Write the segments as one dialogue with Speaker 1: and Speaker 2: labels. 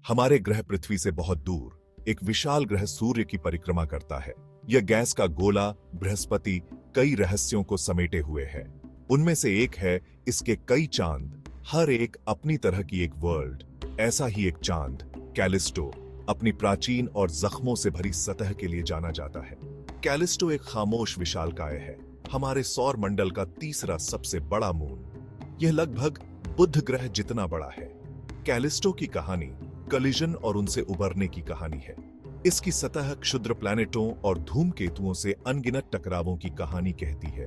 Speaker 1: हमारे ग्रह पृथ्वी से बहुत दूर एक विशाल ग्रह सूर्य की परिक्रमा करता है। यह गैस का गोला बृहस्पति कई रहस्यों को समेटे हुए है। उनमें से एक है इसके कई चांद, हर एक अपनी तरह की एक वर्ल्ड। ऐसा ही एक चांद कैलिस्टो अपनी प्राचीन और जख्मों से भरी सतह के लिए जाना जाता है। कैलिस्टो एक खामोश विशालकाय है, हमारे सौर मंडल का तीसरा सबसे बड़ा मून। यह लगभग बुध ग्रह जितना बड़ा है। कैलिस्टो की कहानी कलिजन और उनसे उबरने की कहानी है। इसकी सतह क्षुद्र प्लैनेटों और धूमकेतुओं से अनगिनत टकरावों की कहानी कहती है।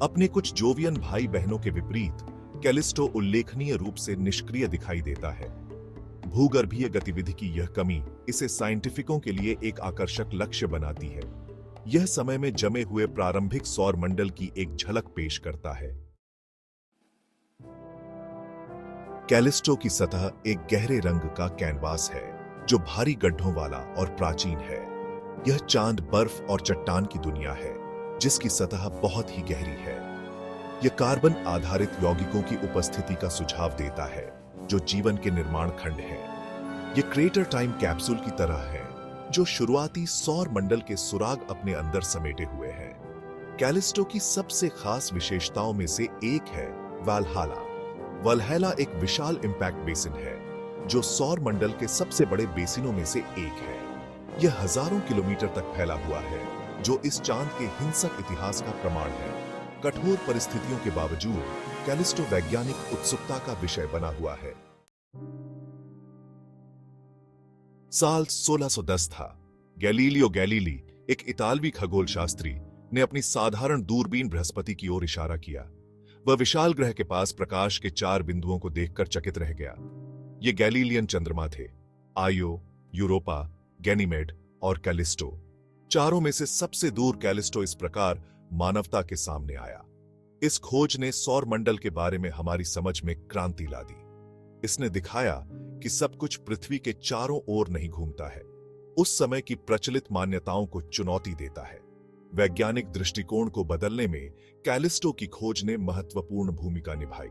Speaker 1: अपने कुछ जोवियन भाई बहनों के विपरीत कैलिस्टो उल्लेखनीय रूप से निष्क्रिय दिखाई देता है। भूगर्भीय गतिविधि की यह कमी इसे साइंटिफिकों के लिए एक आकर्षक लक्ष्य बनाती है। यह समय में जमे हुए प्रारंभिक सौर मंडल की एक झलक पेश करता है। कैलिस्टो की सतह एक गहरे रंग का कैनवास है जो भारी गड्ढों वाला और प्राचीन है। यह चांद बर्फ और चट्टान की दुनिया है जिसकी सतह बहुत ही गहरी है। यह कार्बन आधारित यौगिकों की उपस्थिति का सुझाव देता है जो जीवन के निर्माण खंड है। यह क्रेटर टाइम कैप्सूल की तरह है जो शुरुआती सौर मंडल के सुराग अपने अंदर समेटे हुए है। कैलिस्टो की सबसे खास विशेषताओं में से एक है वालहाला। वल्हैला एक विशाल इंपैक्ट बेसिन है जो सौर मंडल के सबसे बड़े बेसिनों में से एक है। यह हजारों किलोमीटर तक फैला हुआ है जो इस चांद के हिंसक इतिहास का प्रमाण है। कठोर परिस्थितियों के बावजूद कैलिस्टो वैज्ञानिक उत्सुकता का विषय बना हुआ है। साल 1610 था। गैलीलियो गैलीली, एक इतालवी खगोलशास्त्री, ने अपनी साधारण दूरबीन बृहस्पति की ओर इशारा किया। वह विशाल ग्रह के पास प्रकाश के 4 बिंदुओं को देखकर चकित रह गया। ये गैलीलियन चंद्रमा थे, आयो, यूरोपा, गैनीमेड और कैलिस्टो। चारों में से सबसे दूर कैलिस्टो इस प्रकार मानवता के सामने आया। इस खोज ने सौर मंडल के बारे में हमारी समझ में क्रांति ला दी। इसने दिखाया कि सब कुछ पृथ्वी के चारों ओर नहीं घूमता है, उस समय की प्रचलित मान्यताओं को चुनौती देता है। वैज्ञानिक दृष्टिकोण को बदलने में कैलिस्टो की खोज ने महत्वपूर्ण भूमिका निभाई।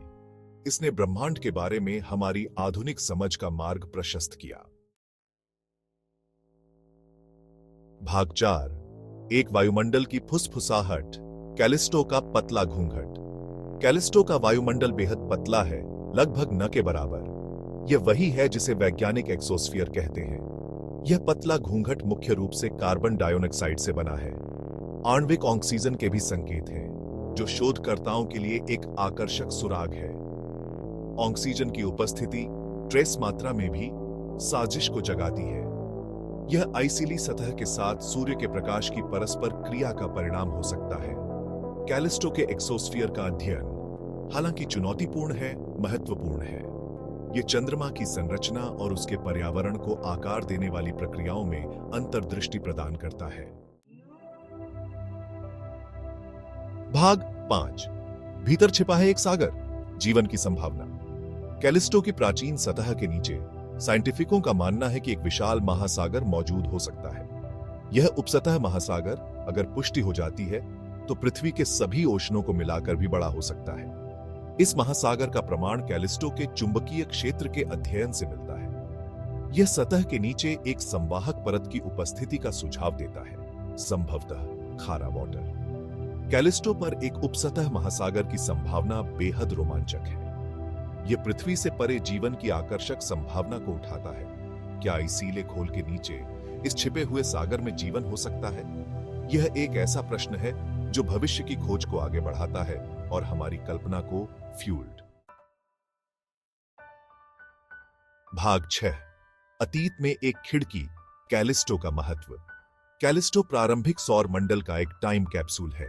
Speaker 1: इसने ब्रह्मांड के बारे में हमारी आधुनिक समझ का मार्ग प्रशस्त किया। भाग 4, एक वायुमंडल की फुसफुसाहट, कैलिस्टो का पतला घूंघट। कैलिस्टो का वायुमंडल बेहद पतला है, लगभग न के बराबर। यह वही है जिसे वैज्ञानिक एक्सोस्फीयर कहते हैं। यह पतला घूंघट मुख्य रूप से कार्बन डाइऑक्साइड से बना है। आणविक ऑक्सीजन के भी संकेत हैं जो शोधकर्ताओं के लिए एक आकर्षक सुराग है। ऑक्सीजन की उपस्थिति ट्रेस मात्रा में भी साजिश को जगाती है। यह आइसिली सतह के साथ सूर्य के प्रकाश की परस्पर क्रिया का परिणाम हो सकता है। कैलिस्टो के एक्सोस्फीयर का अध्ययन हालांकि चुनौतीपूर्ण है, महत्वपूर्ण है। यह चंद्रमा की संरचना और उसके पर्यावरण को आकार देने वाली प्रक्रियाओं में अंतर्दृष्टि प्रदान करता है। भाग 5, भीतर छिपा है एक सागर, जीवन की संभावना। कैलिस्टो की प्राचीन सतह के नीचे साइंटिफिकों का मानना है कि एक विशाल महासागर मौजूद हो सकता है। यह उपसतह महासागर अगर पुष्टि हो जाती है तो पृथ्वी के सभी ओशनों को मिलाकर भी बड़ा हो सकता है। इस महासागर का प्रमाण कैलिस्टो के चुंबकीय क्षेत्र के अध्ययन से मिलता है। यह सतह के नीचे एक संवाहक परत की उपस्थिति का सुझाव देता है, संभवतः खारा वाटर। कैलिस्टो पर एक उपसतह महासागर की संभावना बेहद रोमांचक है। यह पृथ्वी से परे जीवन की आकर्षक संभावना को उठाता है। क्या इसीले खोल के नीचे इस छिपे हुए सागर में जीवन हो सकता है? यह एक ऐसा प्रश्न है जो भविष्य की खोज को आगे बढ़ाता है और हमारी कल्पना को फ्यूल्ड। भाग 6, अतीत में एक खिड़की, कैलिस्टो का महत्व। कैलिस्टो प्रारंभिक सौर मंडल का एक टाइम कैप्सूल है।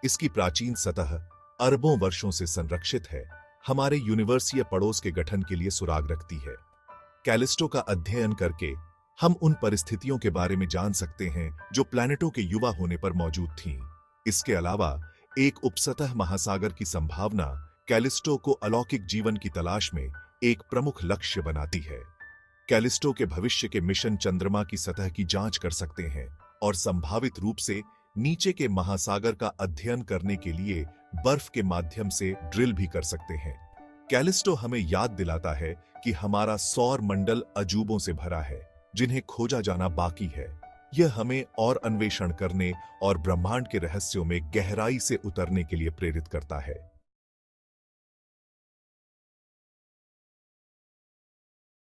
Speaker 1: इसकी प्राचीन सतह अरबों वर्षों से संरक्षित है, हमारे यूनिवर्सीय पड़ोस के गठन के लिए सुराग रखती है। कैलिस्टो का अध्ययन करके हम उन परिस्थितियों के बारे में जान सकते हैं जो प्लैनेटों के युवा होने पर मौजूद थीं। इसके अलावा एक उपसतह महासागर की संभावना कैलिस्टो को अलौकिक जीवन की तलाश में एक प्रमुख लक्ष्य बनाती है। कैलिस्टो के भविष्य के मिशन चंद्रमा की सतह की जांच कर सकते हैं और संभावित रूप से नीचे के महासागर का अध्ययन करने के लिए बर्फ के माध्यम से ड्रिल भी कर सकते हैं। कैलिस्टो हमें याद दिलाता है कि हमारा सौर मंडल अजूबों से भरा है, जिन्हें खोजा जाना बाकी है। यह हमें और अन्वेषण करने और ब्रह्मांड के रहस्यों में गहराई से उतरने के लिए प्रेरित करता है।